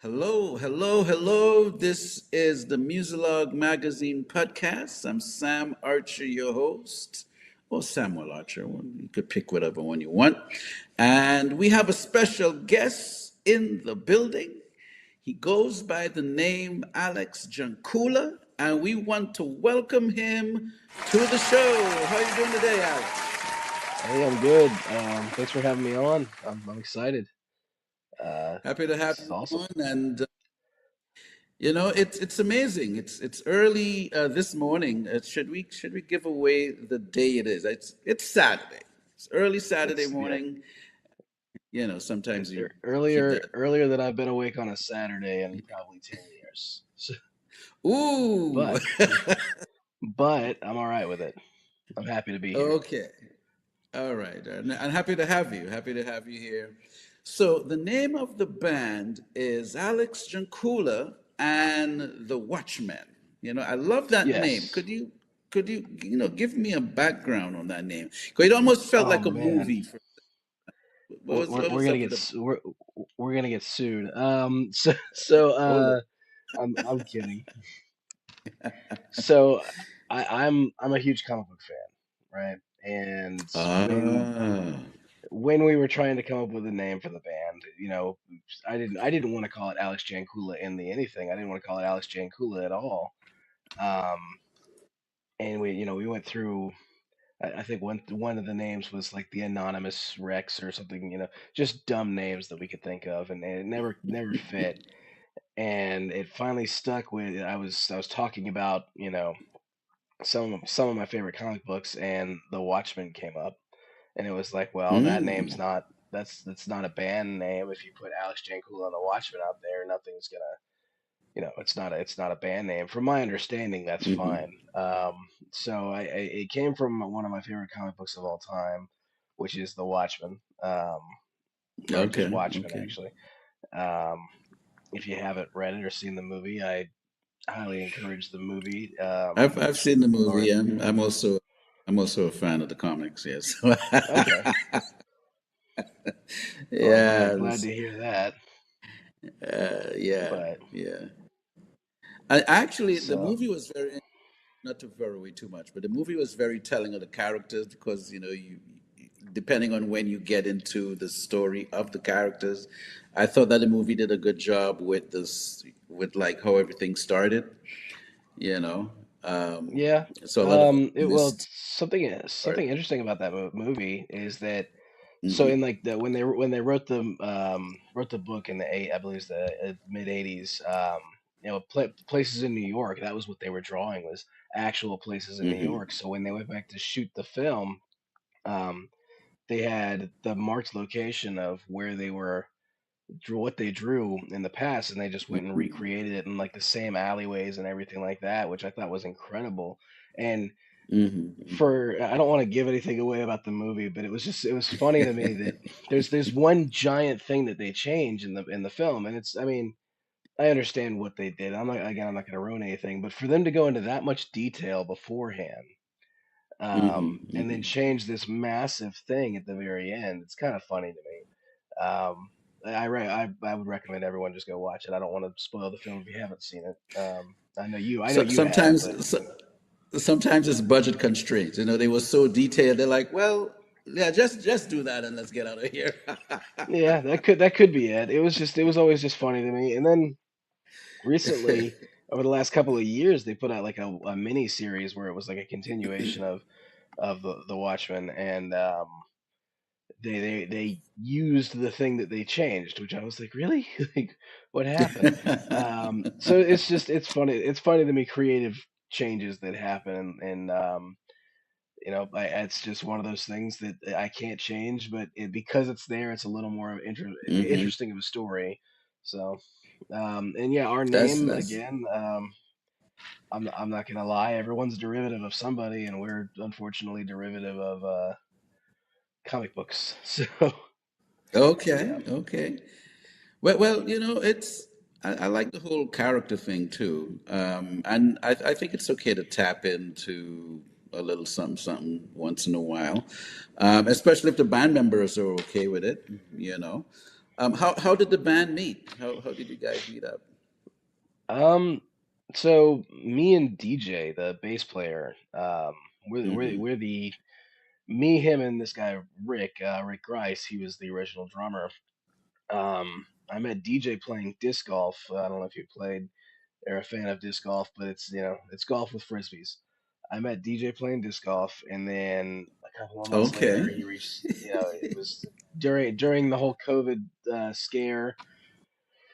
Hello, hello, hello. This is the Muzilog Magazine Podcast. I'm Sam Archer, your host, or Samuel Archer. Well, you could pick whatever one you want. And we have a special guest in the building. He goes by the name Alex Jancula, and we want to welcome him to the show. How are you doing today, Alex? Hey, I'm good. Thanks for having me on. I'm excited. Happy to have This is you awesome. on, and it's amazing. It's early this morning. Should we give away the day it is? It's Saturday. It's early Saturday Yeah, morning. Sometimes you keep earlier that. earlier than I've been awake on a Saturday in probably 10 years. Ooh. But but I'm all right with it. I'm happy to be here. Okay. All right. I'm happy to have you. Happy to have you here. So the name of the band is Alex Jancula and the Watchmen. I love that name. Yes. Could you give me a background on that name? Because it almost felt Oh like a man, movie. What we're was gonna up with get the? we're gonna get sued. So Oh, Lord. I'm kidding. So I'm a huge comic book fan, right? And Ah. when we were trying to come up with a name for the band, I didn't want to call it Alex Jancula in the anything. I didn't want to call it Alex Jancula at all. Um, and we went through. I think one of the names was like the Anonymous Rex or something. Just dumb names that we could think of, and it never fit. And it finally stuck with. I was talking about some of my favorite comic books, and The Watchmen came up, and it was like, well, that name's Mm. not that's not a band name. If you put Alex Jankula and the Watchmen out there, nothing's gonna, it's not a band name. From my understanding, that's Hmm. fine. So it came from one of my favorite comic books of all time, which is The Watchmen, or just Okay. Watchmen Okay. actually. Um, if you haven't read it or seen the movie, I highly encourage the movie. I've seen the Or movie. I'm also a fan of the comics. Yes. okay, well, Yeah. glad to hear that. Yeah. But Yeah. Actually, the so movie was very, not to vary away too much, but the movie was very telling of the characters because, depending on when you get into the story of the characters, I thought that the movie did a good job with this, with like how everything started, you know. Um, yeah, so a lot of it well missed part. something interesting about that movie is that so in Hmm. like when they wrote the book in the eight I believe it's the mid '80s, places in New York, that was what they were drawing, was actual places in New Hmm. York. So when they went back to shoot the film, um, they had the marked location of where they were drew what they drew in the past, and they just went and recreated it in like the same alleyways and everything like that, which I thought was incredible. And Hmm. for I don't want to give anything away about the movie, but it was funny to me that there's one giant thing that they change in the film, and it's, I mean, I understand what they did. I'm not going to ruin anything, but for them to go into that much detail beforehand, Hmm. and then Hmm. change this massive thing at the very end, it's kind of funny to me. I would recommend everyone just go watch it. I don't want to spoil the film if you haven't seen it. I know So you have, but sometimes it's budget constraints. They were so detailed. They're like, well, yeah, just do that and let's get out of here. yeah, that could be it. It was always just funny to me. And then recently, over the last couple of years, they put out like a mini series where it was like a continuation of the Watchmen, and they used the thing that they changed, which I was like, really, like, what happened? So it's funny. It's funny to me, creative changes that happen, and it's just one of those things that I can't change, but because it's there, it's a little more Hmm. interesting of a story. So, and yeah, our That's name that's again. I'm not gonna lie. Everyone's derivative of somebody, and we're unfortunately derivative of comic books. So okay. yeah, Okay. Well, I like the whole character thing too, and I think it's okay to tap into a little something, something once in a while, especially if the band members are okay with it. You know. How did the band meet? How did you guys meet up? Um, so me and DJ, the bass player, Mm-hmm. we're the me, him, and this guy Rick Grice. He was the original drummer. I met DJ playing disc golf. I don't know if you played or a fan of disc golf, but it's golf with frisbees. I met DJ playing disc golf, and then a couple of months later, Okay. he reached. It was during the whole COVID scare,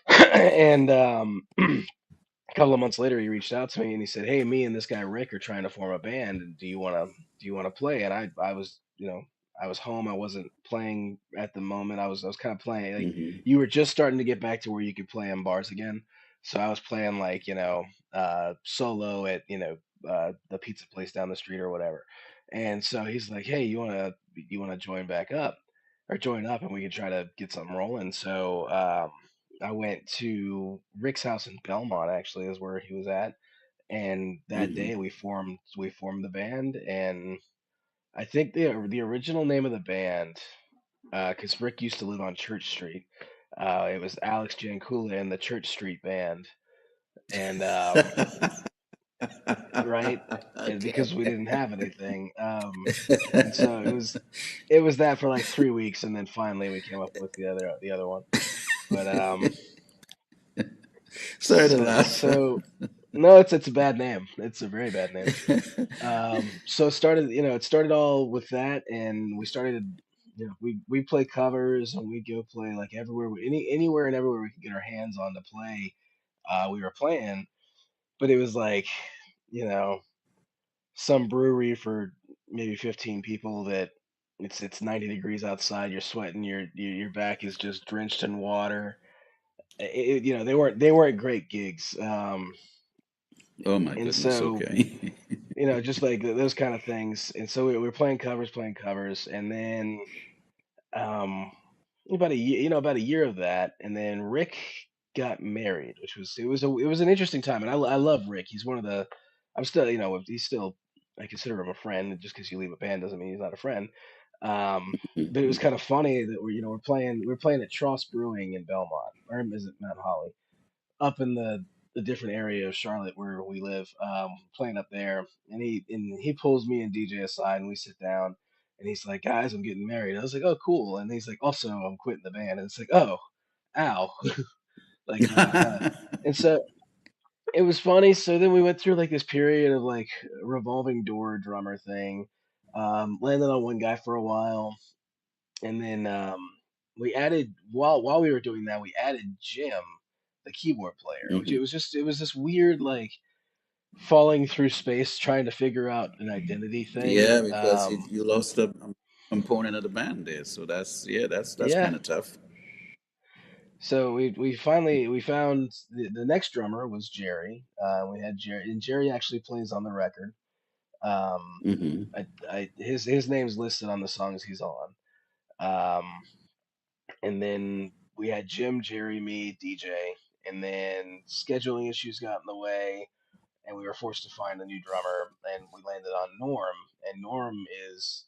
and a couple of months later, he reached out to me and he said, "Hey, me and this guy Rick are trying to form a band. Do you want to play?" And I was, I was home. I wasn't playing at the moment. I was kind of playing like Mm-hmm. you were just starting to get back to where you could play in bars again. So I was playing like solo at the pizza place down the street or whatever. And so he's like, "Hey, you wanna join back up or join up and we can try to get something rolling." So I went to Rick's house in Belmont. Actually, is where he was at, and that Mm-hmm. day we formed the band. And I think the original name of the band, because Rick used to live on Church Street, it was Alex Jancula and the Church Street Band, and right, and Okay. because we didn't have anything, and so it was that for like 3 weeks, and then finally we came up with the other one, but Sorry to so laugh. so no, it's a bad name. It's a very bad name. So it started all with that, and we started, we play covers, and we go play like everywhere, anywhere and everywhere we could get our hands on to play. We were playing, but it was like, you know, some brewery for maybe 15 people that it's 90 degrees outside. You're sweating. Your back is just drenched in water. They weren't great gigs. Oh my And goodness. so Okay. just like those kind of things. And so we were playing covers, and then um, about a year of that, and then Rick got married, which was an interesting time. And I love Rick. He's one of the I'm still he's still I consider him a friend. Just because you leave a band doesn't mean he's not a friend. But it was kind of funny that we're playing at Tross Brewing in Belmont, or is it Mount Holly? Up in the different area of Charlotte where we live, playing up there, and he pulls me and DJ aside, and we sit down, and he's like, "Guys, I'm getting married." I was like, "Oh, cool," and he's like, "Also, I'm quitting the band," and it's like, "Oh, ow," like and so it was funny. So then we went through like this period of like revolving door drummer thing, landed on one guy for a while, and then we added while we were doing that, we added Jim, the keyboard player, which Mhm. it was this weird like falling through space trying to figure out an identity thing. Yeah, because you lost a component of the band there, so that's Yeah. kind of tough. So we found the next drummer was Jerry. We had Jerry, and Jerry actually plays on the record. Um, Hmm. his name's listed on the songs he's on. Um, and then we had Jim, Jerry, me, DJ, and then scheduling issues got in the way, and we were forced to find a new drummer, and we landed on Norm. And Norm is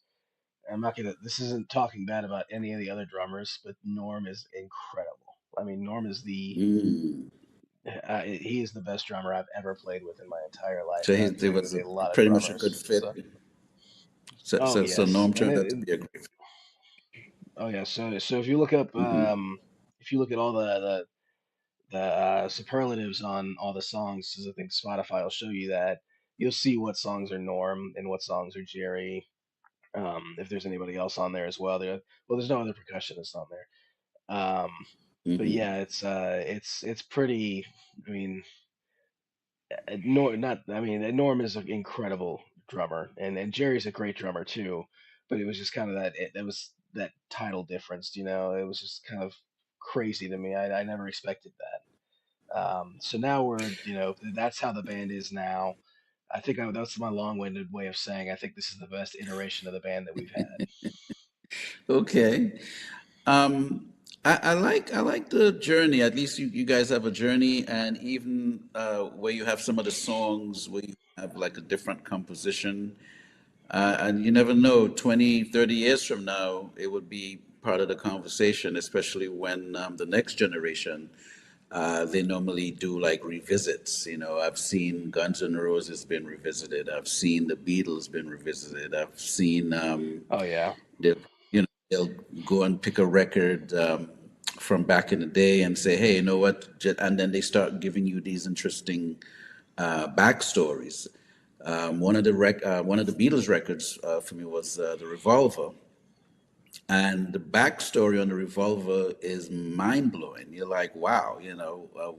I'm not gonna. This isn't talking bad about any of the other drummers, but Norm is incredible. I mean, Norm is Mm. he is the best drummer I've ever played with in my entire life, So and I've it played with was a lot of pretty much a good drummers. fit. So, So, oh so yes, Norm and turned out to be a great. oh yeah. So if you look up, Hmm. if you look at all the superlatives on all the songs, because I think Spotify will show you that, you'll see what songs are Norm and what songs are Jerry. If there's anybody else on there as well, there's no other percussionists on there. But Hmm. yeah, it's pretty. I mean, Norm not. I mean, Norm is an incredible drummer, and Jerry's a great drummer too. But it was just kind of that was that title difference. It was just kind of crazy to me. I never expected that. So now that's how the band is now. I think that's my long-winded way of saying I think this is the best iteration of the band that we've had. Okay. Um, I like the journey. At least you guys have a journey, and even where you have some of the songs where you have like a different composition. And you never know, 20, 30 years from now, it would be part of the conversation, especially when the next generation, they normally do like revisits. You know, I've seen Guns N' Roses been revisited. I've seen the Beatles been revisited. I've seen Oh yeah. they'll they'll go and pick a record from back in the day and say, hey, you know what? And then they start giving you these interesting backstories. One of the Beatles records for me was the Revolver, and the backstory on the Revolver is mind blowing. You're like, wow,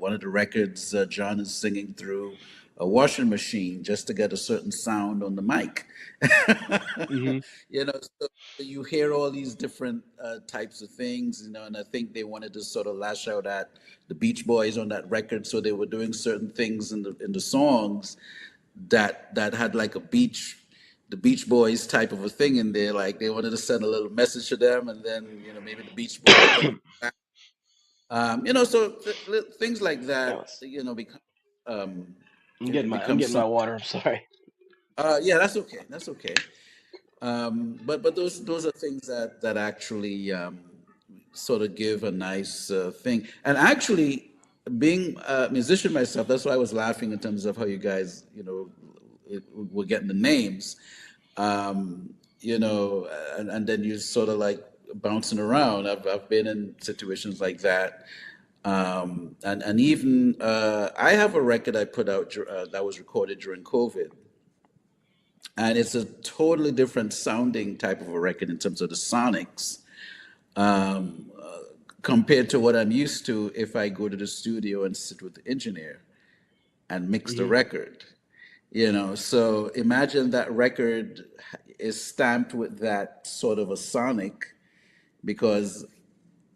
one of the records John is singing through a washing machine just to get a certain sound on the mic. Hmm. So you hear all these different types of things, and I think they wanted to sort of lash out at the Beach Boys on that record, so they were doing certain things in the songs that had like the Beach Boys type of a thing in there. Like they wanted to send a little message to them, and then maybe the Beach Boys bring it back. So things like that, Yes. become um, I'm it getting my I'm becomes getting my some. water. I'm sorry. Yeah, that's okay. That's okay. But those are things that actually sort of give a nice thing. And actually, being a musician myself, that's why I was laughing in terms of how you guys, were getting the names. Um, and then you sort of like bouncing around. I've been in situations like that. And even I have a record I put out that was recorded during COVID, and it's a totally different sounding type of a record in terms of the sonics, compared to what I'm used to if I go to the studio and sit with the engineer and mix the Hmm. record. So imagine that record is stamped with that sort of a sonic because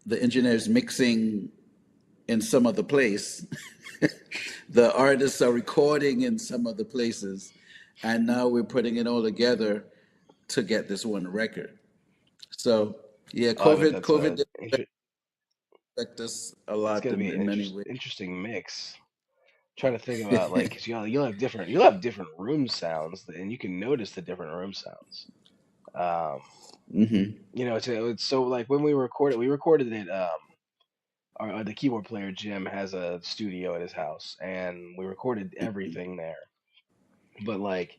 the engineer is mixing in some other place. The artists are recording in some other places, and now we're putting it all together to get this one record. So yeah, Oh, I bet COVID did affect us a it's lot gonna be an in many ways. interesting mix. Trying to think about like because you'll have different room sounds and you can notice the different room sounds. Um, Hmm. it's so like when we recorded it. The keyboard player Jim has a studio at his house, and we recorded everything there. But like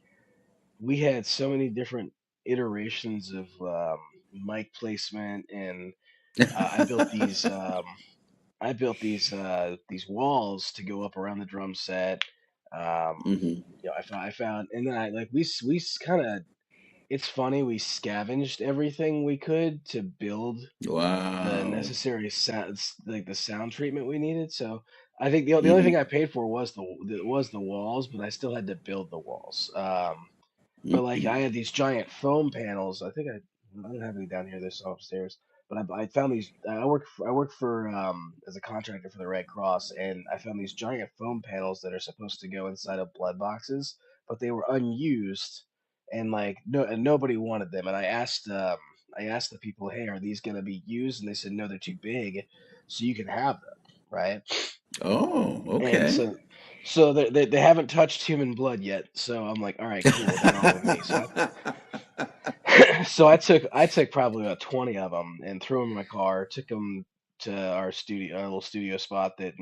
we had so many different iterations of mic placement, and uh, I built these. Um, I built these walls to go up around the drum set. Um, Hmm. I found, and then I like we kind of. It's funny we scavenged everything we could to build the Wow. necessary sounds, like the sound treatment we needed. So I think the only thing Hmm. I paid for was the walls, but I still had to build the walls. But like I had these giant foam panels. I don't have any down here. There's some upstairs. But I found these. I work for as a contractor for the Red Cross, and I found these giant foam panels that are supposed to go inside of blood boxes, but they were unused, and like nobody wanted them. And I asked the people, hey, are these gonna be used? And they said no, they're too big, so you can have them, right? Oh, And okay. so they haven't touched human blood yet. So I'm like, all right, cool, they're on with me. So I took probably about 20 of them and threw them in my car. Took them to our little studio spot that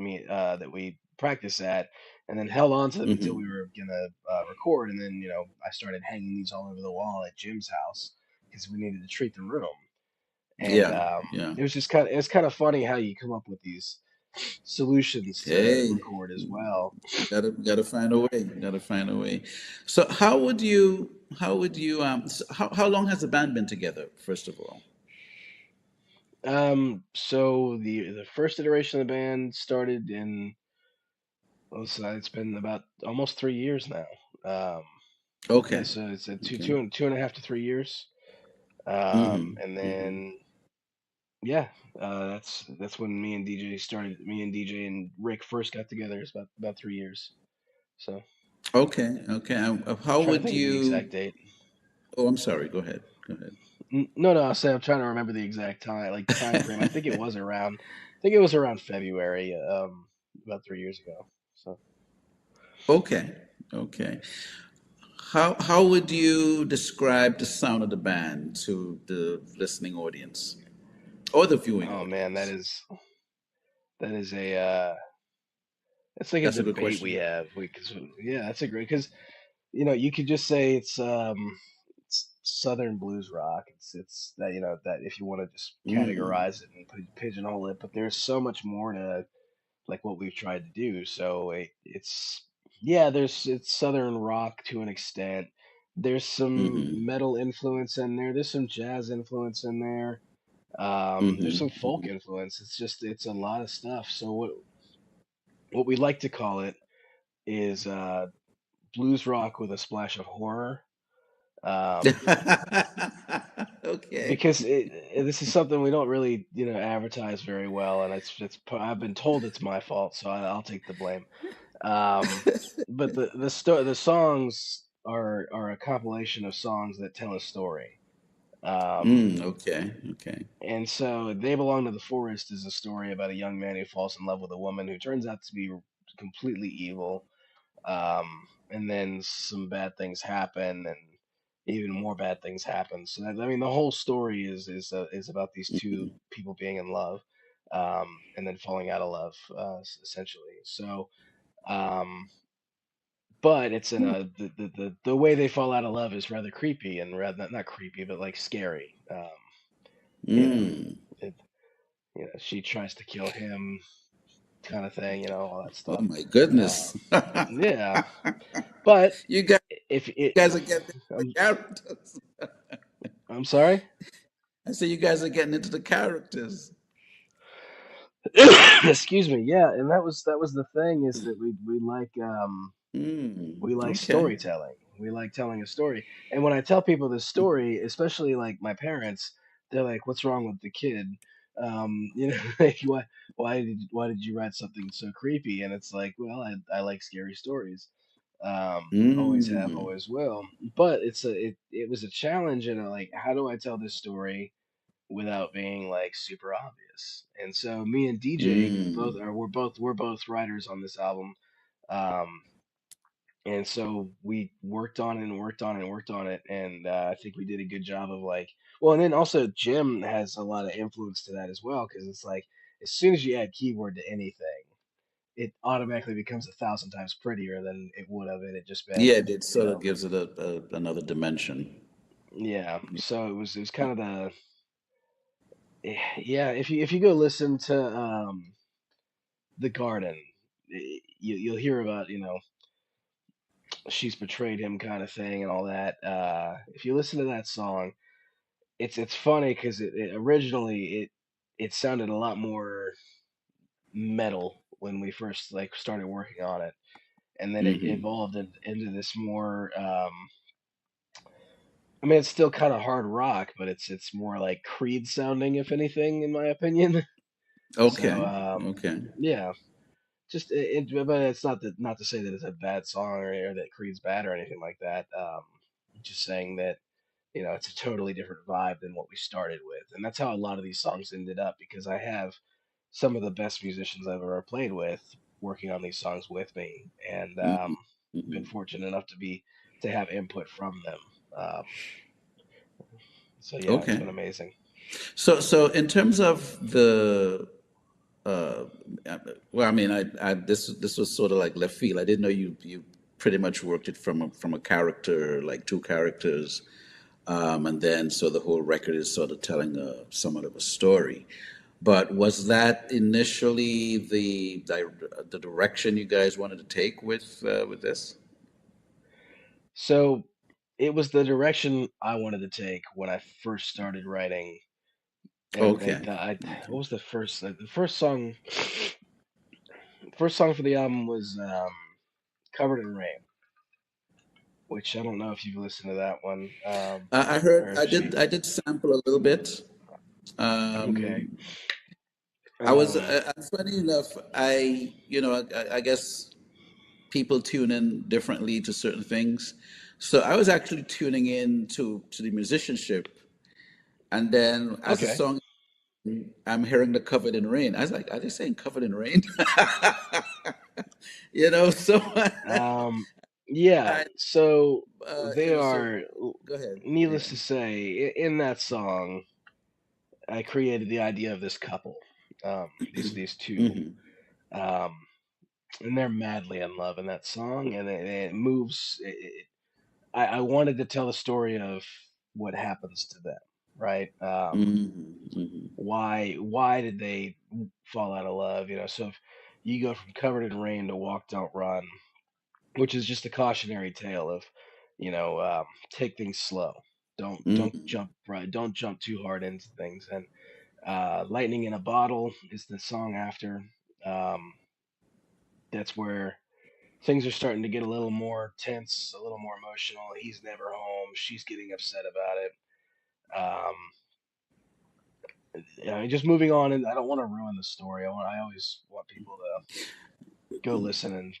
we practice at, and then held on to them until Hmm. we were gonna record. And then I started hanging these all over the wall at Jim's house because we needed to treat the room. And Yeah, yeah. it was kind of funny how you come up with these solutions to Hey, record as well. gotta find a way. Gotta find a way. So how long has the band been together, first of all? So the first iteration of the band started in, it's been about almost 3 years now. Um, yeah, Okay. so it's a two, Okay. two, and 2.5 to 3 years. Hmm. And Hmm. then yeah, that's when me and DJ started. Me and DJ and Rick first got together. It's about 3 years. So Okay. Okay. How trying to would think of the you? exact date. Oh, I'm sorry. Go ahead. Go ahead. No, no, I said I'm trying to remember the exact time frame. I think it was around February, about 3 years ago. So. Okay. Okay. How would you describe the sound of the band to the listening audience? or the viewing Oh man, audience? that is a it's like a That's a good debate we question. have. Cause, yeah, that's a great because you know you could just say it's Southern blues rock. It's that that if you want to just Mm, categorize it and pigeonhole it, but there's so much more to like what we've tried to do. So it's yeah, it's southern rock to an extent. There's some mm-hmm, metal influence in there. There's some jazz influence in there. There's some mm-hmm, folk influence. It's a lot of stuff. So what we like to call it is blues rock with a splash of horror. Um, mm-hmm. Okay. because this is something we don't really advertise very well, and I've been told it's my fault, so I'll take the blame. Um, but the songs are a compilation of songs that tell a story. Um, Okay. Okay. and so They Belong to the Forest is a story about a young man who falls in love with a woman who turns out to be completely evil. And then some bad things happen, and even more bad things happen. So I mean, the whole story is about these two Mm-hmm. people being in love, and then falling out of love, essentially. So. Um, but it's in a the way they fall out of love is rather creepy and rather not creepy but like scary. You know, Mm. it, she tries to kill him, kind of thing. All that Oh stuff. my Uh, goodness. yeah, but You guys, if it, you guys are getting into the I'm characters. I'm sorry. I say you guys are getting into the characters. Excuse me. Yeah, and that was the thing is that we like Okay. storytelling. We like telling a story. And when I tell people this story, especially like my parents, they're like, "What's wrong with the kid?" Like why did you write something so creepy? And it's like, well, I like scary stories. Always have, Mm. always will. But it was a challenge, and like, how do I tell this story without being like super obvious? And so me and DJ both Mm. are we're both writers on this album. Um, and so we worked on it and worked on it and worked on it, and I think we did a good job of like, well, and then also Jim has a lot of influence to that as well, because it's like as soon as you add keyboard to anything, it automatically becomes 1,000 times prettier than it would have it just Yeah, been, it sort of gives it another dimension. yeah. So it was kind of yeah. If you go listen to the Garden, you'll hear about she's betrayed him kind of thing and all that. If you listen to that song, it's funny because originally it sounded a lot more metal when we first like started working on it, and then it Hmm. evolved into this more. I mean, it's still kind of hard rock, but it's more like Creed sounding, if anything, in my opinion. So Okay. Okay. yeah, but it's not to say that it's a bad song or that Creed's bad or anything like that. Just saying that it's a totally different vibe than what we started with. And that's how a lot of these songs ended up because I have some of the best musicians I've ever played with working on these songs with me, and Hmm. Hmm. been fortunate enough to have input from them. Um, so yeah, it's Okay. been amazing. So in terms of the uh, well, I mean, this was sort of like left field. I didn't know you pretty much worked it from a character, like two characters, and then so the whole record is sort of telling somewhat of a story. But was that initially the direction you guys wanted to take with this? So it was the direction I wanted to take when I first started writing. And Okay. what Okay. was the first like, the first song? First song for the album was "Covered in Rain," which I don't know if you've listened to that one, I heard or if you. I did sample a little bit. Okay. Um, I was Um, funny enough. I guess people tune in differently to certain things. So I was actually tuning in to the musicianship, and then as the okay. song, I'm hearing the covered in rain. I was like, are they saying covered in rain? So Um, yeah. I, So they so are, go ahead. needless Yeah. to say, in that song, I created the idea of this couple, these two, Mm-hmm. um, and they're madly in love in that song, and it moves. I wanted to tell the story of what happens to them, right? Mm-hmm. Mm-hmm. Why did they fall out of love? So if you go from Covered in Rain to Walk Don't Run, which is just a cautionary tale of, take things slow. Don't Mm-hmm. jump right. Don't jump too hard into things. And Lightning in a Bottle is the song after. Um, that's where things are starting to get a little more tense, a little more emotional. He's never home. She's getting upset about it. Just moving on, and I don't want to ruin the story. I always want people to go listen and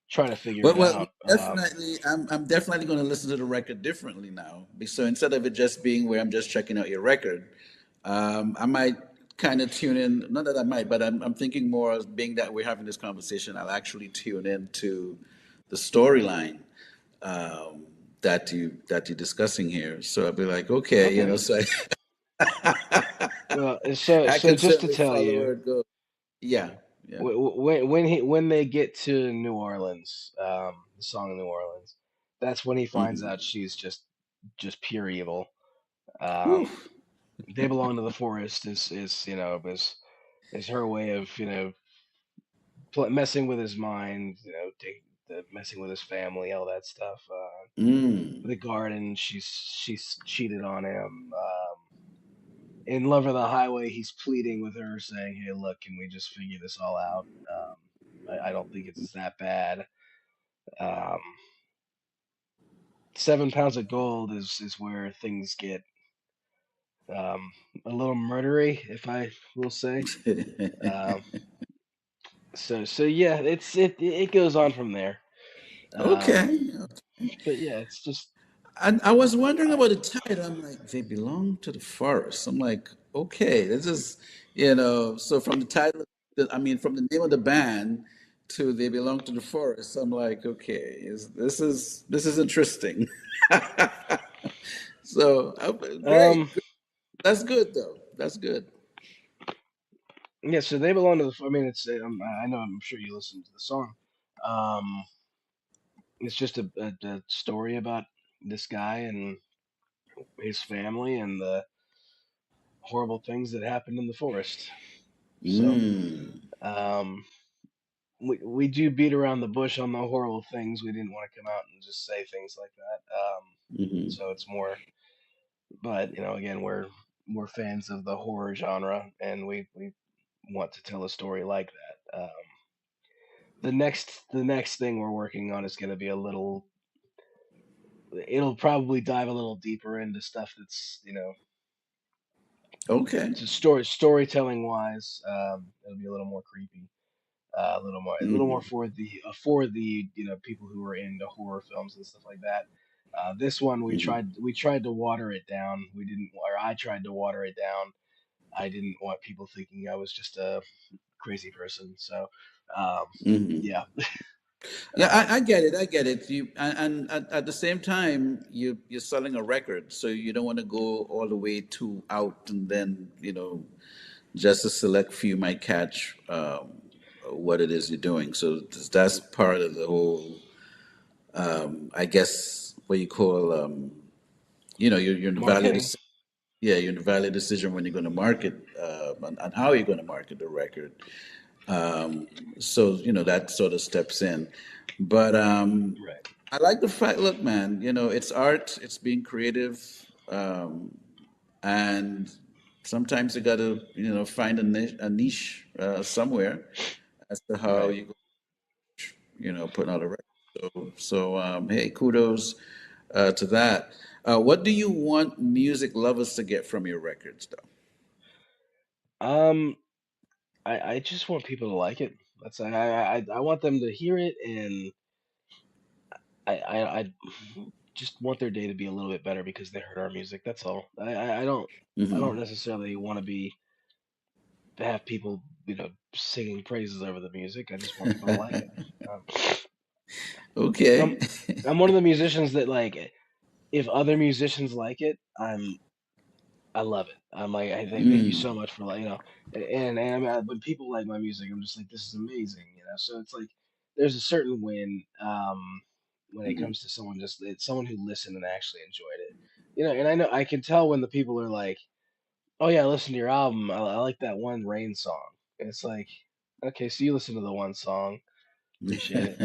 try to figure it Well, out. definitely, I'm definitely going to listen to the record differently now. So instead of it just being where I'm just checking out your record, I might kind of tune in. Not that I might, but I'm thinking more as being that we're having this conversation. I'll actually tune into the storyline um, that you're discussing here. So I'll be like, okay, Okay. so Well, so I so can just to certainly tell follow you, where it goes. Yeah, yeah. when they get to New Orleans, the song in New Orleans, that's when he finds Hmm. out she's just pure evil. Whew. Um, they belong to the forest is her way of messing with his mind, messing with his family, all that stuff. Mm. The garden, she's cheated on him. In Love of the Highway, he's pleading with her, saying, "Hey, look, can we just figure this all out? I don't think it's that bad." Um, 7 Pounds of Gold is where things get um, a little murdery, if I will say. Um, so yeah, it goes on from there. Um, Okay. but yeah, it's just I was wondering I, about the title. I'm like, they belong to the forest. I'm like, okay, this is, so from the title, I mean, from the name of the band to they belong to the forest. I'm like, okay, this is interesting. So um, great, good. That's good though. That's good. yeah. So they belong to the. I mean, I know. I'm sure you listened to the song. Um, it's just a story about this guy and his family and the horrible things that happened in the forest. So Mm. um, we do beat around the bush on the horrible things. We didn't want to come out and just say things like that. Hmm. So it's more, but again, we're fans of the horror genre, and we want to tell a story like that. The next thing we're working on is going to be a little. It'll probably dive a little deeper into stuff that's Okay. just storytelling wise. It'll be a little more creepy, a little more Hmm. for the people who are into horror films and stuff like that. This one we tried to water it down. We didn't, or I tried to water it down. I didn't want people thinking I was just a crazy person. So, um, Hmm. yeah. Yeah, Um, I get it. I get it. And at the same time, you're selling a record, so you don't want to go all the way too out, and then just a select few might catch what it is you're doing. So that's part of the whole, I guess, what you call, you're in the value marketing. decision. Yeah, you're in the value decision when you're going to market and how you're going to market the record. So that sort of steps in, but Right. I like the fact. Look, man, it's art. It's being creative, and sometimes you got to find a niche somewhere as to how Right. you go, putting out a record. So hey, kudos to that. What do you want music lovers to get from your records, though? Um, I just want people to like it. I want them to hear it, and I just want their day to be a little bit better because they heard our music. That's all. I don't Hmm. necessarily want to have people singing praises over the music. I just want people to like it. Um, I'm Okay. I'm one of the musicians that, like, if other musicians like it, I love it. I'm like, I thank you so Mm, much for like, and I mean, when people like my music, I'm just like, this is amazing, So it's like there's a certain win when it mm, comes to someone just it's someone who listened and actually enjoyed it, And I know I can tell when the people are like, oh yeah, I listened to your album. I like that one Rain song. And it's like, okay, so you listen to the one song, appreciate it.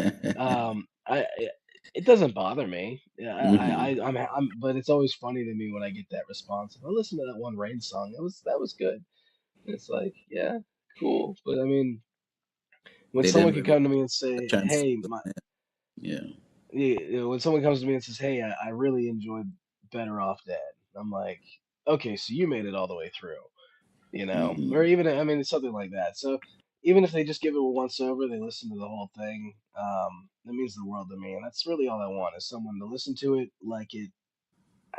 It doesn't bother me. Yeah, mhm. but it's always funny to me when I get that response. I listened to that one Rain song. That was good. And it's like, yeah, cool. But I mean, when They someone didn't could really come to me and get a say, chance. hey, Yeah. when someone comes to me and says, hey, I really enjoyed Better Off Dead, I'm like, okay, so you made it all the way through. Or Hmm. even I mean, it's something like that. So even if they just give it a once over, they listen to the whole thing. That means the world to me, and that's really all I want is someone to listen to it, like it.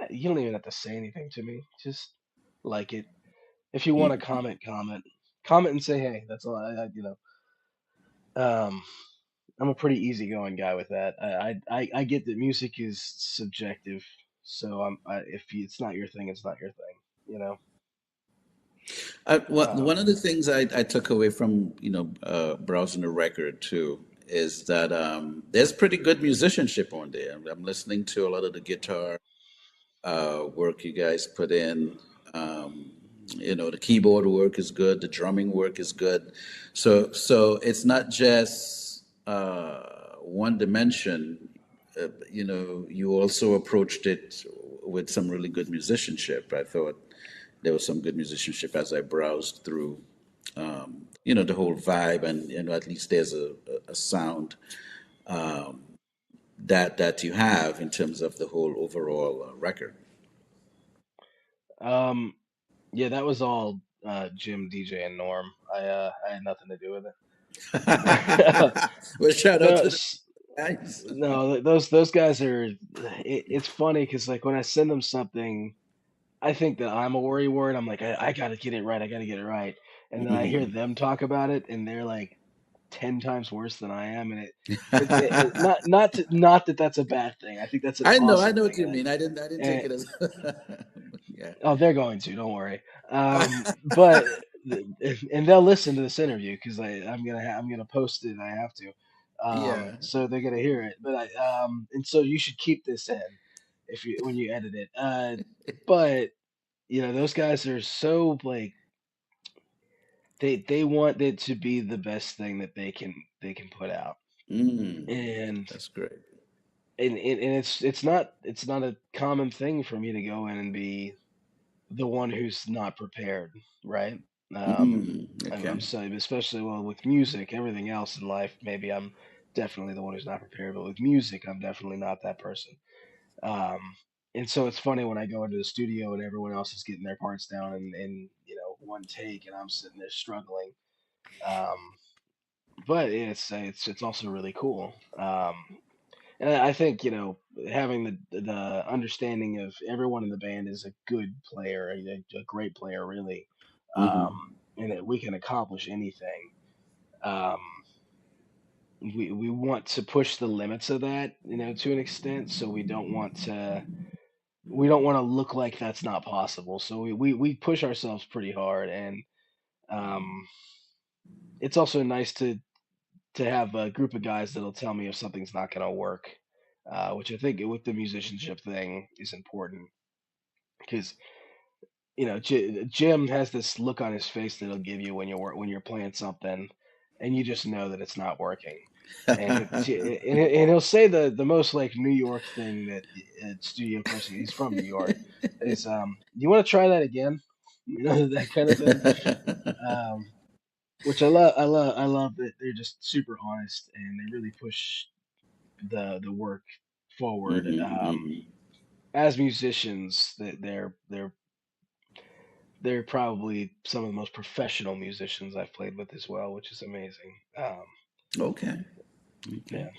You don't even have to say anything to me, just like it. If you want to Hmm. comment and say hey. That's all. Um, I'm a pretty easygoing guy with that. I get that music is subjective, so if it's not your thing, it's not your thing. You know. One of Um, the things I took away from browsing the record too is that there's pretty good musicianship on there. I'm listening to a lot of the guitar work you guys put in. Um, the keyboard work is good. The drumming work is good. So it's not just one dimension. You also approached it with some really good musicianship. I thought there was some good musicianship as I browsed through, the whole vibe, and at least there's a sound that you have in terms of the whole overall record. um, Yeah, that was all Jim, DJ, and Norm. I had nothing to do with it. Well, shout out no, to the guys. no, those guys are. It's funny because like when I send them something, I think that I'm a worry word. I'm like, I gotta get it right. I gotta get it right. And then I hear Mhm. them talk about it, and they're like 10 times worse than I am. And not that that's a bad thing. I think that's an I awesome know what thing. you mean. I didn't take And it as, yeah. Oh, they're going to. Don't worry. But and they'll listen to this interview because I'm gonna post it. I have to. Yeah. So they're gonna hear it. But and so you should keep this in if you when you edit it. But those guys are so like they want it to be the best thing that they can put out. Mm, And that's great. and it's not a common thing for me to go in and be the one who's not prepared, right? Mm, I'm okay. saying, especially well with music, everything else in life, maybe I'm definitely the one who's not prepared, but with music, I'm definitely not that person. Um, and so it's funny when I go into the studio and everyone else is getting their parts down in one take, and I'm sitting there struggling. Um, but it's also really cool. And I think having the understanding of everyone in the band is a good player, a great player, really, um, Hmm. and that we can accomplish anything. Um, we want to push the limits of that, to an extent. So we don't want to look like that's not possible. So we push ourselves pretty hard, and um, it's also nice to have a group of guys that'll tell me if something's not going to work, which I think with the musicianship thing is important because Jim has this look on his face that he'll give you when you're playing something, and you just know that it's not working, and he'll say the most like New York thing that a studio person. He's from New York. Is you want to try that again? That kind of thing. Um, which I love that they're just super honest and they really push the work forward. Hmm. Hmm. As musicians, that they're probably some of the most professional musicians I've played with as well, which is amazing. Okay. Okay. Yeah,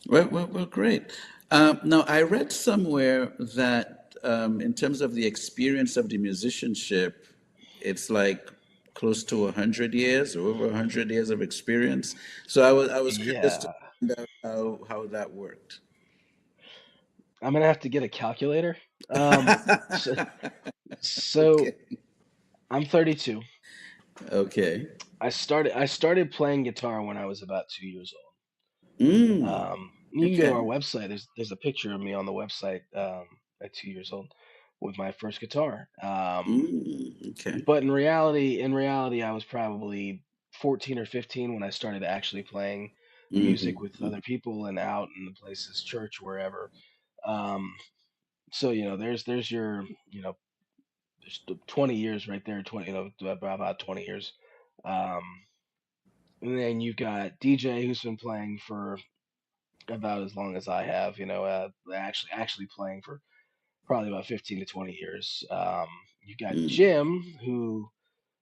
Well, great. Now, I read somewhere that in terms of the experience of the musicianship, it's like close to 100 years or over 100 years of experience. So I was curious to yeah. find out how that worked. I'm gonna have to get a calculator. So, so Okay. I'm 32. Okay. I started playing guitar when I was about 2 years old. Mm. You can go to Okay. our website. There's a picture of me on the website at 2 years old with my first guitar. Mm. Okay. But in reality, I was probably 14 or 15 when I started actually playing music with Mm-hmm. other people and out in the places, church, wherever. Um, so there's your there's 20 years right there, 20 about 20 years. Um, and then you've got DJ who's been playing for about as long as I have. Actually playing for probably about 15 to 20 years. You got Mm. Jim who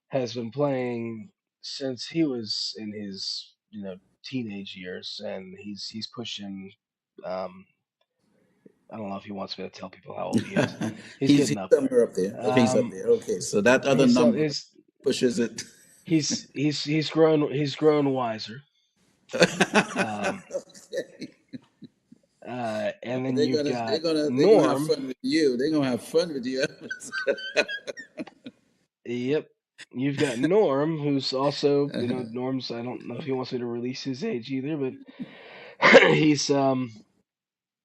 has been playing since he was in his teenage years, and he's pushing. Um, I don't know if he wants me to tell people how old he is. He's he's getting up somewhere there. up there. Okay, he's up there. Okay, so that other He's so number he's pushes it. he's grown wiser. Um, Okay. and then They're you've gonna they're got gonna they're gonna have Norm. fun with you. They're gonna have fun with you. Yep. You've got Norm, who's also, Uh-huh. Norm's. I don't know if he wants me to release his age either, but he's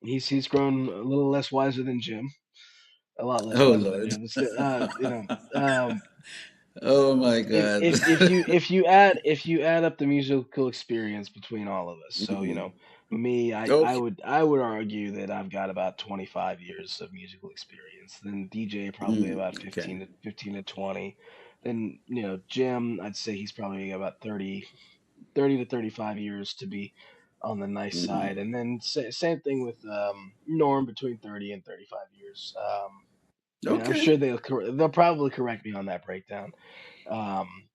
he's grown a little less wiser than Jim, a lot less Oh wiser than Lord. Jim. But still, um, Oh my if God. if if you if you add up the musical experience between all of us, so Mhm. me, I I Okay. would I would argue that I've got about 25 years of musical experience. Then DJ probably Mm, about okay. 15 to 20. Then Jim, I'd say he's probably about 30 to 35 years to be on the nice Hmm. side. And then same thing with Norm, between 30 and 35 years. I'm Okay. sure they'll probably correct me on that breakdown.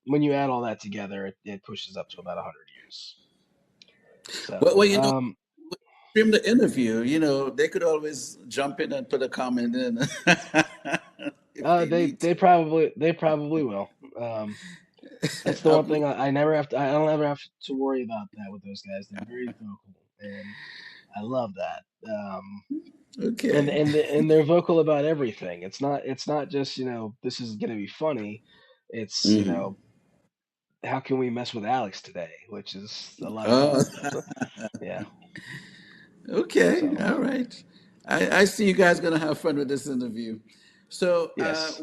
When you add all that together, it pushes up to about 100 years. Well, So well, stream the interview. They could always jump in and put a comment in if they they need they to. probably they probably will. Um, that's the one Um, thing I never have to. I don't ever have to worry about that with those guys. They're very vocal, and I love that. And okay. and and they're vocal about everything. It's not just this is gonna be funny. It's Hmm. how can we mess with Alex today, which is a lot of Oh, fun. So yeah. okay. So All right. I see you guys gonna have fun with this interview. So yes.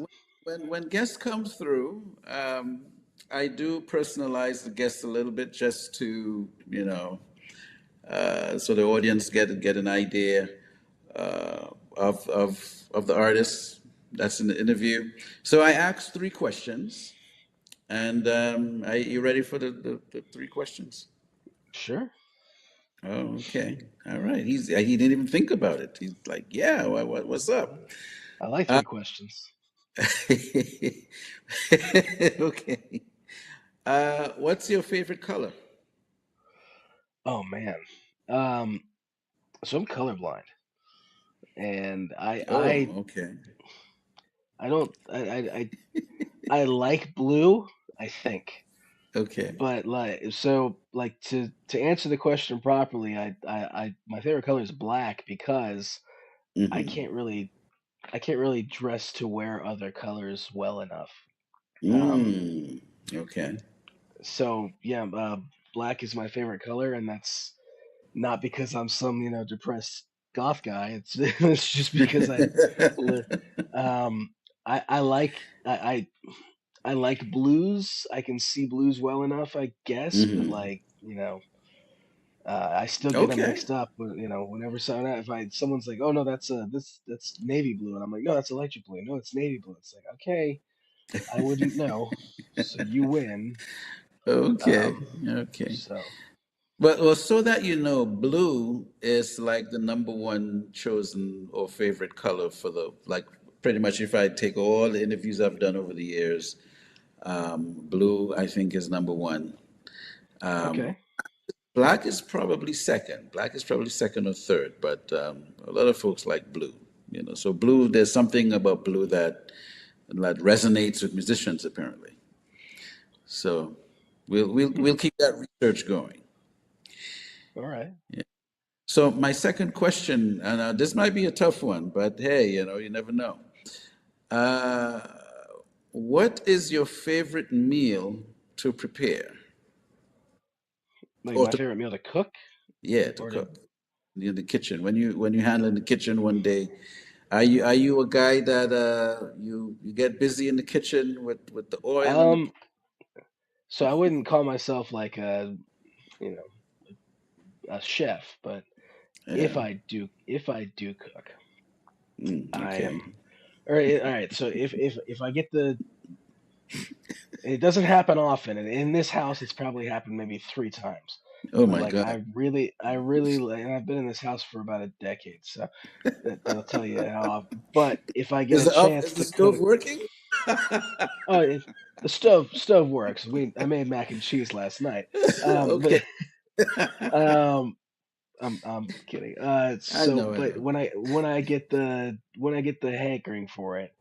when guests come through, I do personalize the guests a little bit just to so the audience get an idea of the artist that's in the interview. So I asked three questions, and are you ready for the three questions? Sure. Oh, okay, all right. He didn't even think about it. He's like, yeah, what's up? I like Uh, 3 questions. okay. What's your favorite color? Oh man. Um, so I'm colorblind, and Oh, okay, I don't I like blue, I think, okay. but like to answer the question properly, my favorite color is black because I Mm-hmm. can't really I can't really dress to wear other colors well enough. Um, Mm, okay. so yeah, black is my favorite color, and that's not because I'm some depressed goth guy. It's it's just because li- um I like I like blues. I can see blues well enough, I guess, but Hmm. like I still get them Okay. mixed up. Whenever if someone's like, oh no, that's navy blue, and I'm like, no, that's electric blue. No, it's navy blue. It's like, okay, I wouldn't know, so you win. Okay. Um, Okay. so But well, so that you know, blue is like the number one chosen or favorite color for the like pretty much if I take all the interviews I've done over the years, blue I think is number one. okay. Black is probably second. Black is probably second or third, but a lot of folks like blue. So blue. There's something about blue that resonates with musicians apparently. So we'll Hmm. keep that research going. All right. Yeah. So my second question, and this might be a tough one, but hey, you never know. Uh, what is your favorite meal to prepare? Like Or my to favorite meal to cook Yeah, to or to cook in the kitchen. When you handle in the kitchen one day, are you a guy that you get busy in the kitchen with the oil and the um. So I wouldn't call myself like you know a chef, but yeah. if I do cook, I Okay. am. All right. So if I get the, it doesn't happen often, and in this house, it's probably happened maybe 3 times. Oh But my like God. I really, and I've been in this house for about a decade, so that'll tell you how. But if I get a Is chance the to stove cook, working? oh, the stove works. I made mac and cheese last night. Okay. But um, I'm kidding. I So know, I but know. when I get the hankering for it,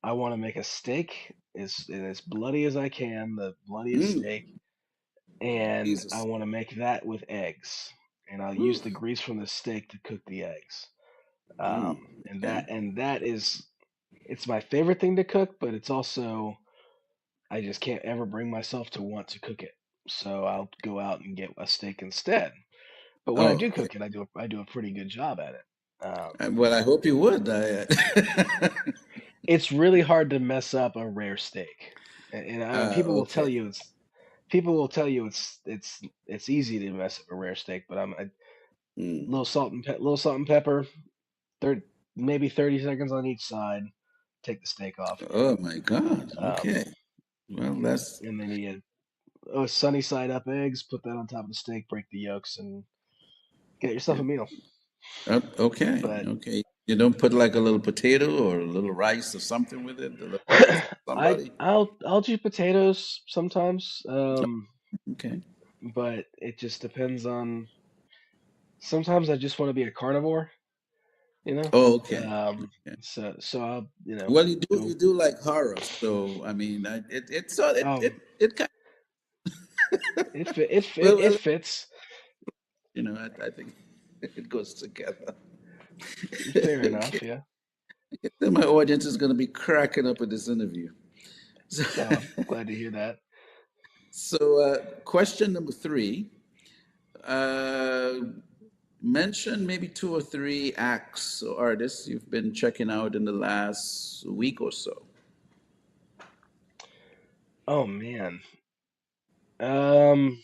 I want to make a steak as bloody as I can, the bloodiest Mm, steak, and I Jesus. want to make that with eggs, and I'll use Whew. the grease from the steak to cook the eggs. Mm, okay. And that is, it's my favorite thing to cook, but it's also, I just can't ever bring myself to want to cook it. So I'll go out and get a steak instead. But when I Oh, do okay. cook it, I do a pretty good job at it. Well, I hope you would. It's really hard to mess up a rare steak, and people will tell Okay. you people will tell you it's easy to mess up a rare steak, but I'm a Mm. little salt and pepper, third maybe 30 seconds on each side. Take the steak off, and Oh my God. um, Okay. Well, that's and then you sunny side up eggs. Put that on top of the steak. Break the yolks and get yourself a meal. okay. But Okay. You don't put like a little potato or a little rice or something with it, a little rice for somebody. I'll do potatoes sometimes, Okay. but it just depends on. Sometimes I just want to be a carnivore, you know. Oh, okay. Um, Okay. so I'll Well, you go. do like horror, so I mean, it so Um, it kind it well, fits. I think it goes together. Fair Okay. enough, yeah. Then my audience is going to be cracking up with this interview. So, No, I'm glad to hear that. question number three. Uh, mention maybe two or three acts or artists you've been checking out in the last week or so. Oh man. Um,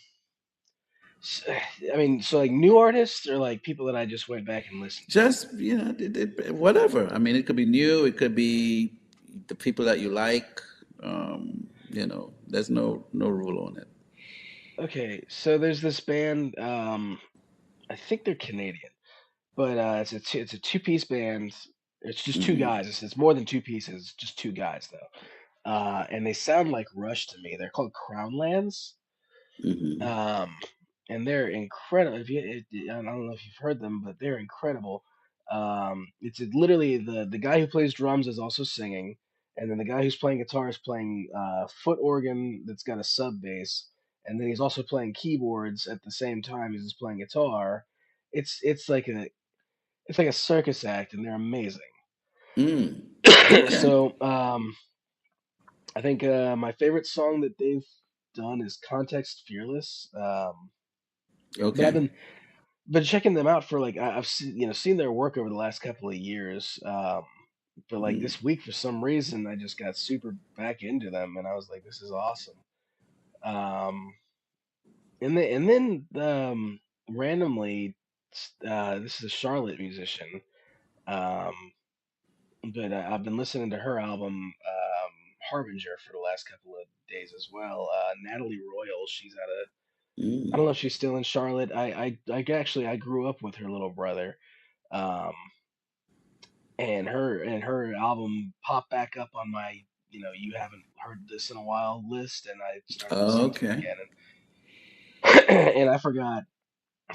s- I mean, so like new artists or like people that I just went back and listened to. Just whatever. I mean, it could be new. It could be the people that you like. There's no rule on it. Okay, so there's this band. I think they're Canadian, but it's a two-piece band. It's just two Hmm. guys. It's more than two pieces. It's just two guys though. And they sound like Rush to me. They're called Crownlands. Hmm. Um, and they're incredible. I don't know if you've heard them, but they're incredible. Literally the guy who plays drums is also singing, and then the guy who's playing guitar is playing foot organ that's got a sub bass, and then he's also playing keyboards at the same time as he's playing guitar. It's like a circus act, and they're amazing. Mm. Okay. So I think my favorite song that they've done is Context Fearless. But Okay. I've been checking them out for like I've seen their work over the last couple of years. But like Mm. this week, for some reason, I just got super back into them, and I was like, this is awesome. Um, and then randomly, this is a Charlotte musician. Um, but I've been listening to her album Harbinger for the last couple of days as well. Natalie Royal, she's out of, I don't know Mm. if she's still in Charlotte. I grew up with her little brother. Um, and her album popped back up on my, you haven't heard this in a while list, and I started listening to it Okay. again, and I forgot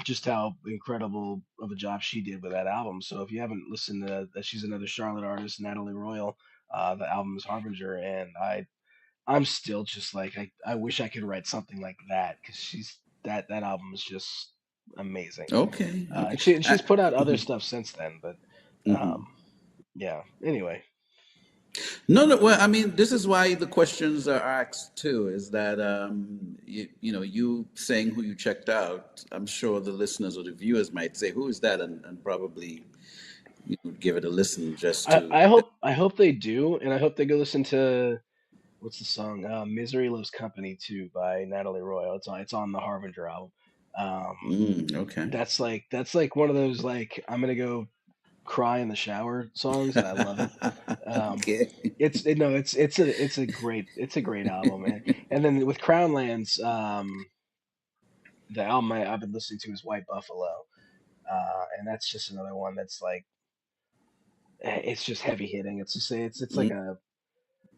just how incredible of a job she did with that album. So if you haven't listened to that, she's another Charlotte artist, Natalie Royal. The album is Harbinger, and I'm still just like, I wish I could write something like that, because she's that album is just amazing. Okay, okay. And she's put out other Mhm, stuff since then, but mhm. um, yeah. Anyway, No, no. Well, I mean, this is why the questions are asked too. Is that you know, you saying who you checked out? I'm sure the listeners or the viewers might say, "Who is that?" and probably give it a listen just to. I hope they do, and I hope they go listen to what's the song? "Misery Loves Company" too by Natalie Royal. It's on the Harbinger album. Um, Okay. that's like one of those like I'm gonna go cry in the shower songs, and I love it. Um, Okay. no, it's a great album, and then with Crownlands, the album I've been listening to is White Buffalo, and that's just another one that's like it's just heavy hitting. It's like a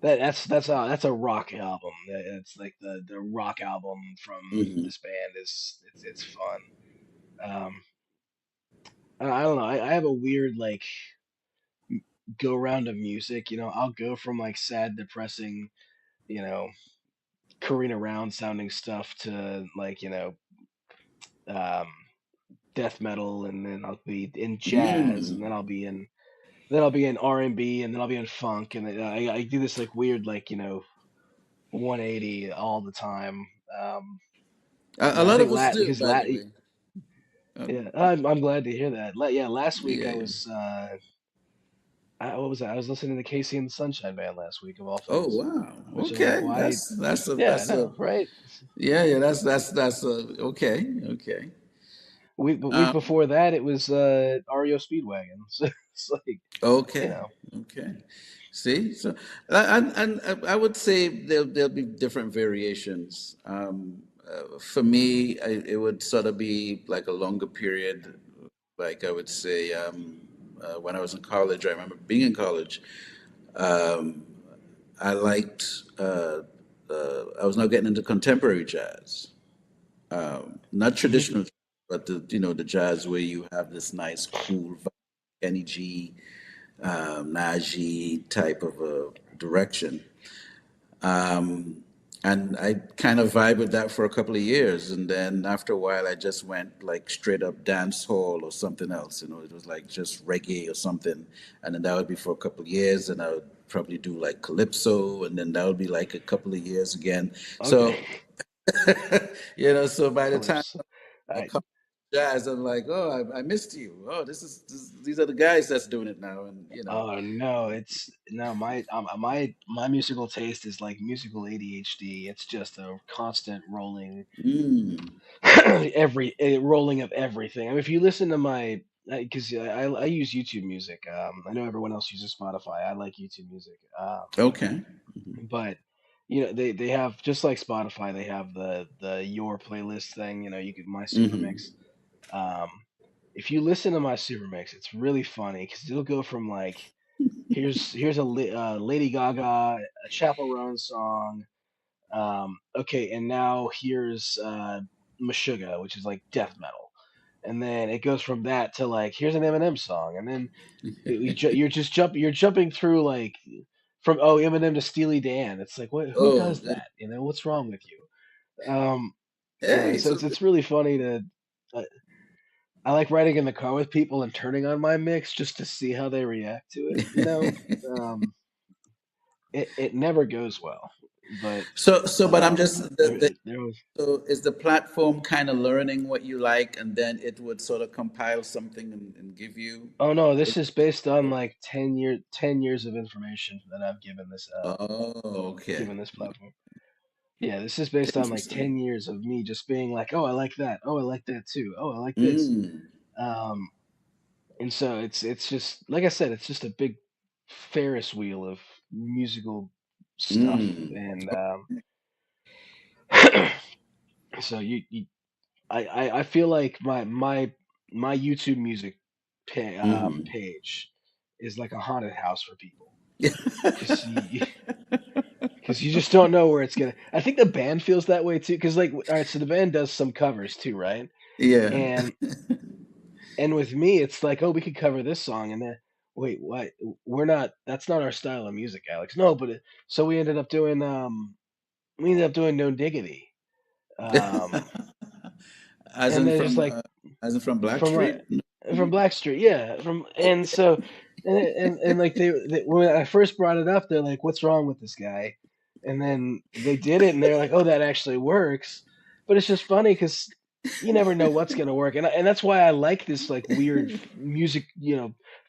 that's a rock album. It's like the rock album from Mm-hmm. this band is it's fun. I don't know. I have a weird like go round of music. You know, I'll go from like sad, depressing, you know, careen around sounding stuff to like um, death metal, and then I'll be in jazz, and Mm. then I'll be in R&B, and then I'll be in funk, and then I do this like weird like 180 all the time. Um, A I lot think of us do, by the way. yeah, Uh, I'm glad to hear that. Yeah, last week I yeah. was what was that? I was listening to Casey and the Sunshine Band last week of all Oh things, wow. which I'm like, Okay. why? Yeah, I That's a know, right? yeah, yeah. That's a okay. Okay. Week Um, before that it was REO Speedwagon. So it's like you okay. know, Okay. See, so and I would say there'll be different variations. For me, it would sort of be like a longer period. Like I would say, when I was in college, I remember being in college. Um, I liked. I was now getting into contemporary jazz, not Mhm. traditional, but the jazz where you have this nice, cool, Kenny G, Najee type of a direction. Um, and I kind of vibe with that for a couple of years, and then after a while, I just went like straight up dance hall or something else. It was like just reggae or something, and then that would be for a couple of years, and I would probably do like calypso, and then that would be like a couple of years again. Okay, So, so by the time Calypso. I I come to jazz, I'm like, oh, I missed you. Oh, these are the guys that's doing it now, and Oh no, it's no my musical taste is like musical ADHD. It's just a constant rolling, mm, rolling of everything. I mean, if you listen to my because I use YouTube Music. I know everyone else uses Spotify. I like YouTube Music. okay. But they have just like Spotify. They have the your playlist thing. You can my super Hmm. mix. Um, if you listen to my super mix, it's really funny because it'll go from like here's a Lady Gaga, a Chaperone song. Okay, and now here's Meshuggah, which is like death metal, and then it goes from that to like here's an Eminem song, and then you're jumping through like from Eminem to Steely Dan. It's like who Oh, does that? What's wrong with you? Um, hey, so so it's really funny to. Uh, I like riding in the car with people and turning on my mix just to see how they react to it. Um, it never goes well, but but I'm just there was. so is the platform kind of learning what you like, and then it would sort of compile something and give you. Oh no, this is based on like 10 years of information that I've Oh, okay. given this platform. Yeah, this is based on like Interesting. 10 years of me just being like, oh, I like that. Oh, I like that too. Oh, I like this. Mm, Um, and so it's just like I said, it's just a big Ferris wheel of musical stuff, mm, and so I feel like my YouTube music mm. page is like a haunted house for people because because you just don't know where it's gonna. I think the band feels that way too. Because like, all right, so the band does some covers too, right? Yeah. And and with me, it's like, oh, we could cover this song, and then wait, what? We're not. That's not our style of music, Alex. No, but so we ended up doing No Diggity. Um, As and in they're just from like as in from from Blackstreet? from Blackstreet, yeah. From and so and like they when I first brought it up, they're like, "What's wrong with this guy?" And then they did it, and they're like, "Oh, that actually works." But it's just funny because you never know what's gonna work, and that's why I like this like weird music,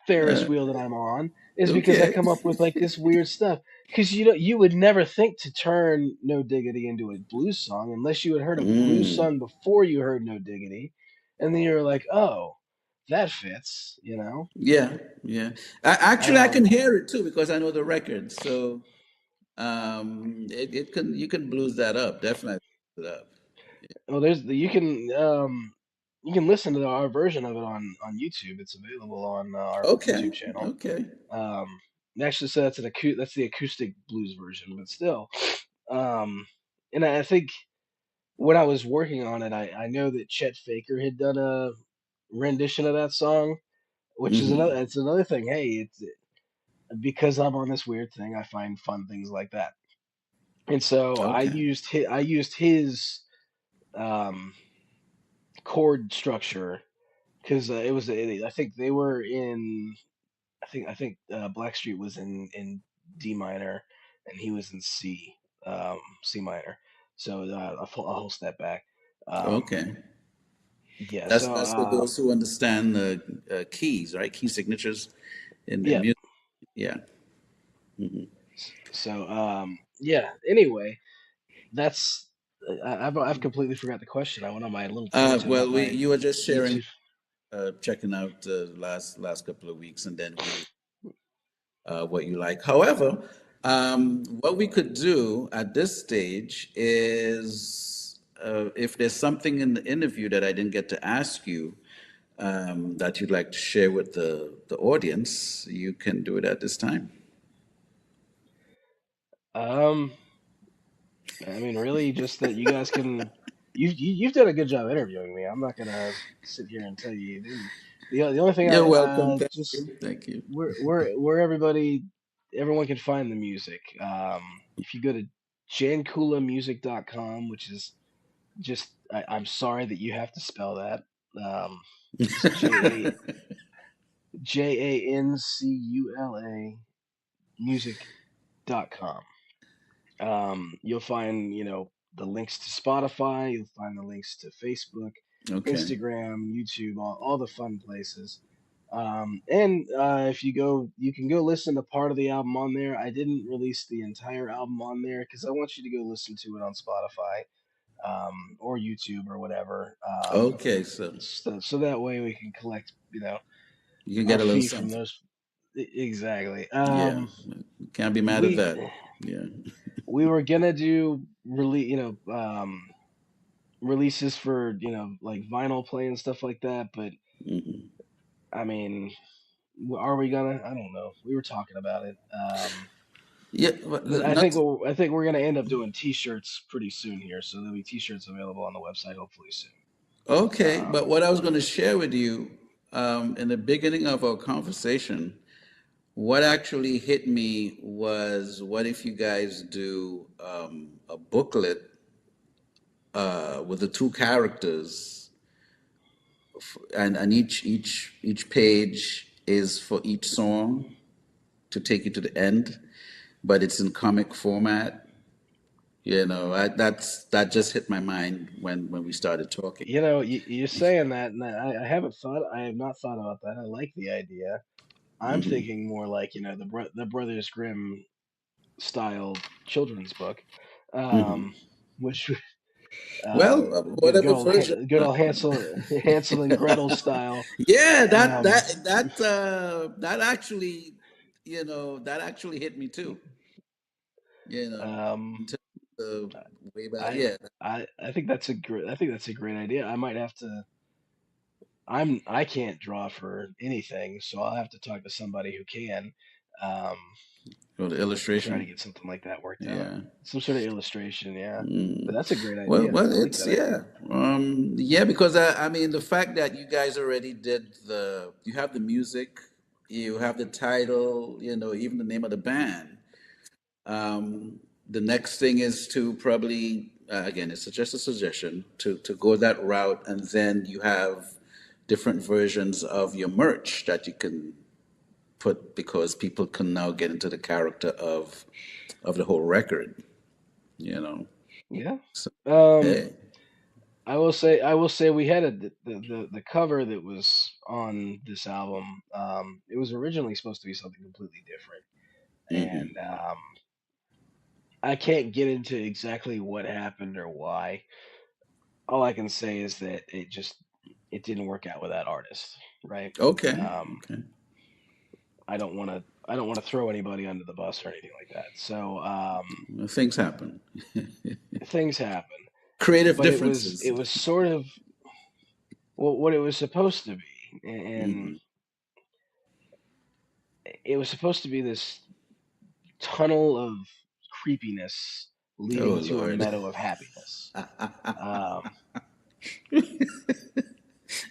Ferris Uh, wheel that I'm on, is because I okay. come up with like this weird stuff. Because you would never think to turn No Diggity into a blues song unless you had heard a blues Mm. song before you heard No Diggity, and then you're like, "Oh, that fits," you know. Yeah, yeah. Actually, I can Um, hear it too because I know the record. So it can you can blues that up, definitely blues it up. well, you can listen to our version of it on YouTube. It's available on our Okay, YouTube channel. okay. Um, actually, so that's the acoustic blues version, but still, um, and I think when I was working on it, I know that Chet Faker had done a rendition of that song, which is Hmm. another thing. Hey, it's because I'm on this weird thing, I find fun things like that. And so Okay, I used his um, chord structure because I think they were in Blackstreet was in D minor and he was in C minor. So a whole step back. Um, okay. yeah. That's for those who understand the keys, right? Key signatures in Yeah. music. Yeah. Hmm. Yeah. Anyway, that's I've completely forgot the question. I went on my little tangent Well, about my you were just sharing, YouTube. checking out the last couple of weeks, and then we what you like. However, what we could do at this stage is if there's something in the interview that I didn't get to ask you that you'd like to share with the audience, you can do it at this time. Um, I mean, really, just that you guys can. You've done a good job interviewing me. I'm not gonna sit here and tell you you didn't. The only thing You're I welcome. Thank just you. Thank you. where everyone can find the music. If you go to janculamusic.com, which is just I'm sorry that you have to spell that. It's Jancula music.com. You'll find, the links to Spotify, you'll find the links to Facebook, Okay. Instagram, YouTube, all the fun places. And if you can go listen to part of the album on there. I didn't release the entire album on there because I want you to go listen to it on Spotify or YouTube or whatever. Okay. So So that way we can collect, you can our get a little fee from something. those. Exactly. Yeah. Can't be mad at We that. Yeah. we were gonna do releases for like vinyl play and stuff like that, but Hmm. I mean, are we gonna? I don't know. We were talking about it, Yeah. but Not. I think we're gonna end up doing T-shirts pretty soon here, so there'll be T-shirts available on the website hopefully soon. Okay, Um, but what I was going to share with you in the beginning of our conversation, what actually hit me was what if you guys do a booklet with the two characters, and each page is for each song to take you to the end, but it's in comic format. That just hit my mind when we started talking. you're saying that, and I have not thought about that. I like the idea. I'm Hmm. thinking more like the Brothers Grimm style children's book, Hmm. um, which Well, whatever version. Good old Hansel and Gretel style. Yeah, Um, that actually, that actually hit me too. You know, um, in terms of way back. I Yeah. I think that's a great idea. I might have to. I can't draw for anything, so I'll have to talk to somebody who can. Um, For the and try to illustration. get something like that worked out. Yeah. Some sort of illustration, yeah. But Mm. that's a great Well, idea. I like it's that yeah, idea. yeah. Because I mean, the fact that you guys already did you have the music, you have the title, even the name of the band. The next thing is to probably again, it's just a suggestion to go that route, and then you have different versions of your merch that you can put because people can now get into the character of the whole record, you know. Yeah. So, Um, hey. I will say we had the cover that was on this album. It was originally supposed to be something completely different, Mm-hmm. and I can't get into exactly what happened or why. All I can say is that it didn't work out with that artist, right? Okay. Um, Okay. I don't want to throw anybody under the bus or anything like that. So Well, things happen. things happen, Creative but it differences. was sort of what it was supposed to be, and Mm-hmm. it was supposed to be this tunnel of creepiness Oh leading to a Lord. meadow of happiness. Um,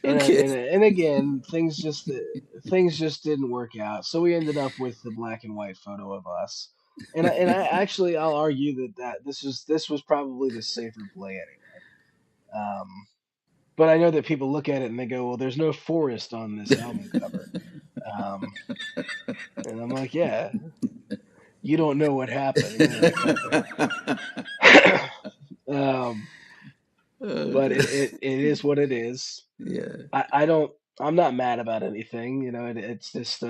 and Okay. and and again, things just didn't work out. So we ended up with the black and white photo of us. And I actually I'll argue that this was probably the safer play anyway. But I know that people look at it and they go, well, there's no forest on this album cover. Um, and I'm like, yeah, you don't know what happened, that kind of thing. um, but Okay. it is what it is. Yeah. I don't. I'm not mad about anything. It's just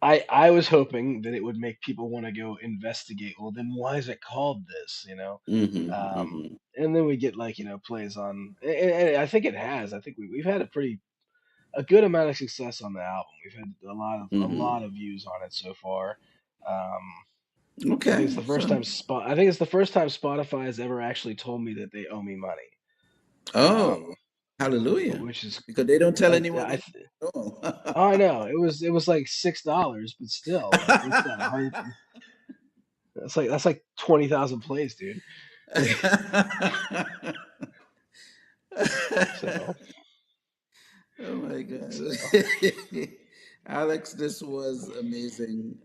I was hoping that it would make people want to go investigate. Well, then why is it called this? Mm-hmm. Mm-hmm. And then we get like plays on, and I think it has. I think we've had a good amount of success on the album. We've had a Mm-hmm. lot of views on it so far. Um, I think it's Okay. the first So, time I think it's the first time Spotify has ever actually told me that they owe me money. oh, Um, hallelujah. which is Because they don't tell like anyone anything at all. I know it was like $6, but still, like it's got 100. That's like 20,000 plays, dude. So Oh my God. so Alex, this was amazing.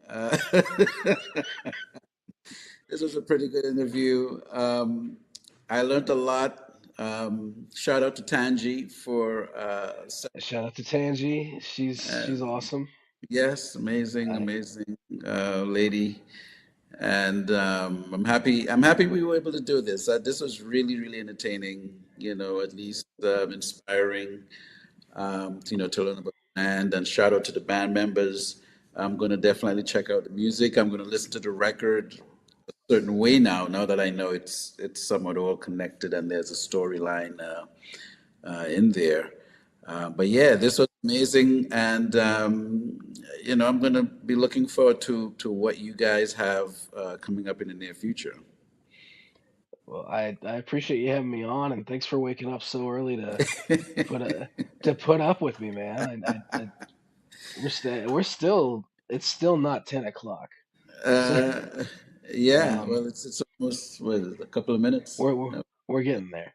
This was a pretty good interview. I learned a lot. Shout out to Tanji for shout out to Tangi. She's awesome. yes, amazing, I, amazing lady. And I'm happy. I'm happy we were able to do this. This was really, really entertaining. At least inspiring. To learn about the band. And shout out to the band members. I'm going to definitely check out the music. I'm going to listen to the record a certain way now that I know it's somewhat all connected and there's a storyline in there. But yeah, this was amazing, and I'm going to be looking forward to what you guys have coming up in the near future. well, I appreciate you having me on, and thanks for waking up so early put a to put up with me, man. We're still it's still not 10 o'clock, so uh, yeah, um, well, it's almost what, a couple of minutes. we're we're, we're getting there.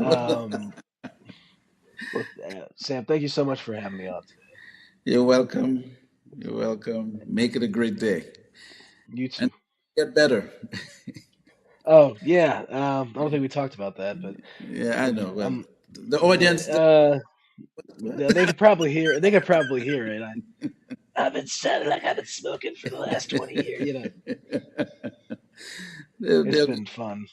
Um, well, Sam, thank you so much for having me on today. You're welcome. You're welcome. Make it a great day You and too. get better. Oh yeah, I don't think we talked about that, but Yeah, I know. Well, I'm the audience. they could probably hear it. I've been sounding like I've been smoking for the last 20 years. They'll, It's they'll been fun.